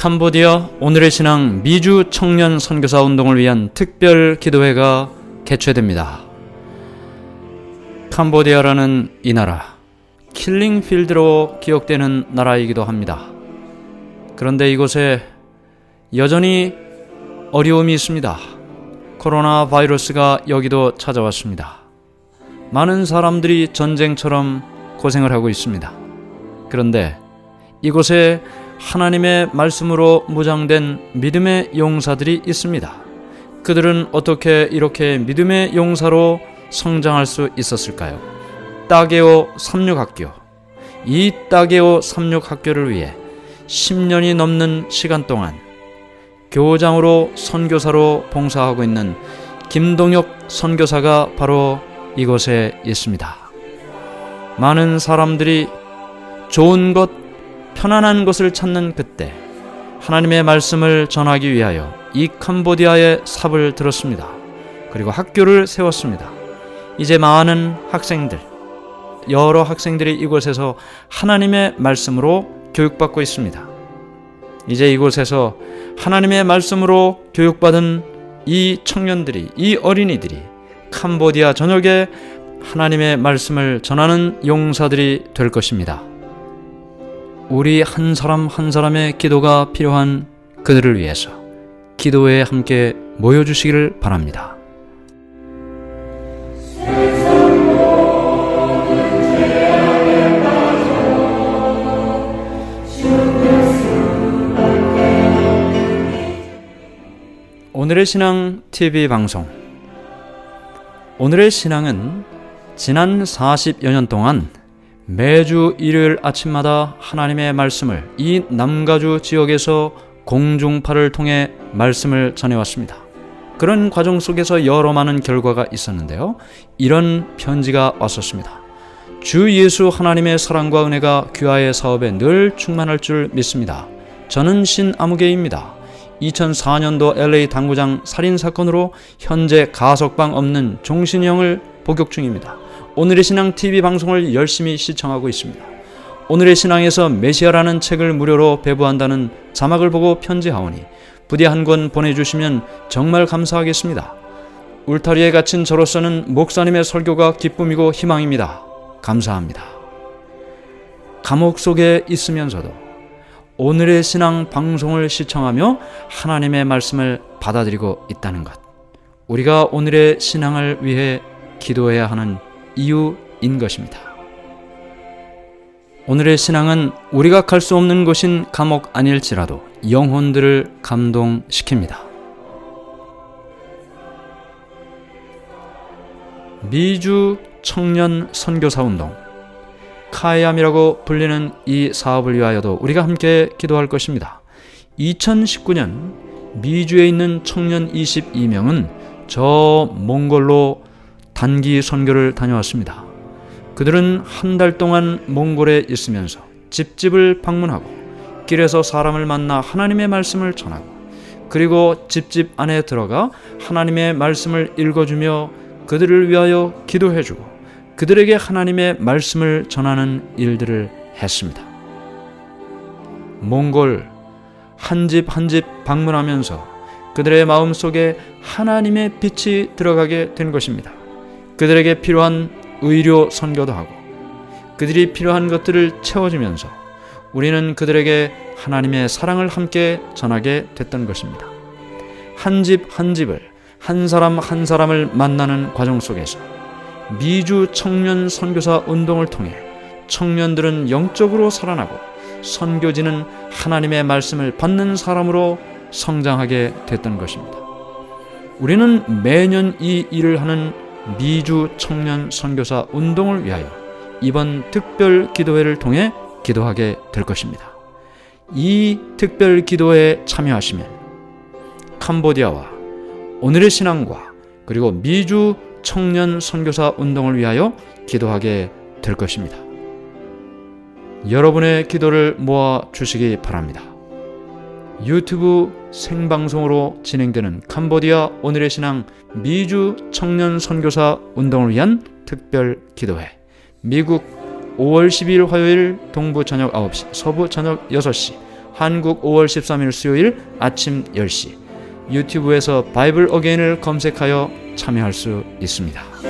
캄보디아 오늘의 신앙 미주 청년 선교사 운동을 위한 특별 기도회가 개최됩니다. 캄보디아라는 이 나라, 킬링필드로 기억되는 나라이기도 합니다. 그런데 이곳에 여전히 어려움이 있습니다. 코로나 바이러스가 여기도 찾아왔습니다. 많은 사람들이 전쟁처럼 고생을 하고 있습니다. 그런데 이곳에 하나님의 말씀으로 무장된 믿음의 용사들이 있습니다. 그들은 어떻게 이렇게 믿음의 용사로 성장할 수 있었을까요? 따게오 삼육학교, 이 따게오 삼육학교를 위해 10년이 넘는 시간 동안 교장으로 선교사로 봉사하고 있는 김동혁 선교사가 바로 이곳에 있습니다. 많은 사람들이 좋은 것, 편안한 것을 찾는 그때 하나님의 말씀을 전하기 위하여 이 캄보디아의 삽을 들었습니다. 그리고 학교를 세웠습니다. 이제 많은 학생들, 여러 학생들이 이곳에서 하나님의 말씀으로 교육받고 있습니다. 이제 이곳에서 하나님의 말씀으로 교육받은 이 청년들이, 이 어린이들이 캄보디아 전역에 하나님의 말씀을 전하는 용사들이 될 것입니다. 우리 한 사람 한 사람의 기도가 필요한 그들을 위해서 기도회에 함께 모여주시기를 바랍니다. 오늘의 신앙 TV 방송. 오늘의 신앙은 지난 40여 년 동안 매주 일요일 아침마다 하나님의 말씀을 이 남가주 지역에서 공중파를 통해 말씀을 전해왔습니다. 그런 과정 속에서 여러 많은 결과가 있었는데요. 이런 편지가 왔었습니다. 주 예수 하나님의 사랑과 은혜가 귀하의 사업에 늘 충만할 줄 믿습니다. 저는 신아무개입니다. 2004년도 LA 당구장 살인사건으로 현재 가석방 없는 종신형을 복역 중입니다. 오늘의 신앙 TV 방송을 열심히 시청하고 있습니다. 오늘의 신앙에서 메시아라는 책을 무료로 배부한다는 자막을 보고 편지하오니 부디 한 권 보내주시면 정말 감사하겠습니다. 울타리에 갇힌 저로서는 목사님의 설교가 기쁨이고 희망입니다. 감사합니다. 감옥 속에 있으면서도 오늘의 신앙 방송을 시청하며 하나님의 말씀을 받아들이고 있다는 것, 우리가 오늘의 신앙을 위해 기도해야 하는 이유인 것입니다. 오늘의 신앙은 우리가 갈 수 없는 곳인 감옥 아닐지라도 영혼들을 감동시킵니다. 미주 청년 선교사 운동, 카야암이라고 불리는 이 사업을 위하여도 우리가 함께 기도할 것입니다. 2019년 미주에 있는 청년 22명은 저 몽골로 단기 선교를 다녀왔습니다. 그들은 한 달 동안 몽골에 있으면서 집집을 방문하고 길에서 사람을 만나 하나님의 말씀을 전하고, 그리고 집집 안에 들어가 하나님의 말씀을 읽어주며 그들을 위하여 기도해주고 그들에게 하나님의 말씀을 전하는 일들을 했습니다. 몽골 한 집 한 집 방문하면서 그들의 마음속에 하나님의 빛이 들어가게 된 것입니다. 그들에게 필요한 의료 선교도 하고 그들이 필요한 것들을 채워주면서 우리는 그들에게 하나님의 사랑을 함께 전하게 됐던 것입니다. 한 집 한 집을, 한 사람 한 사람을 만나는 과정 속에서 미주 청년 선교사 운동을 통해 청년들은 영적으로 살아나고 선교지는 하나님의 말씀을 받는 사람으로 성장하게 됐던 것입니다. 우리는 매년 이 일을 하는 미주 청년 선교사 운동을 위하여 이번 특별 기도회를 통해 기도하게 될 것입니다. 이 특별 기도회에 참여하시면 캄보디아와 오늘의 신앙과 그리고 미주 청년 선교사 운동을 위하여 기도하게 될 것입니다. 여러분의 기도를 모아 주시기 바랍니다. 유튜브 생방송으로 진행되는 캄보디아 오늘의 신앙 미주 청년 선교사 운동을 위한 특별 기도회, 미국 5월 12일 화요일 동부 저녁 9시, 서부 저녁 6시, 한국 5월 13일 수요일 아침 10시 유튜브에서 바이블 어게인을 검색하여 참여할 수 있습니다.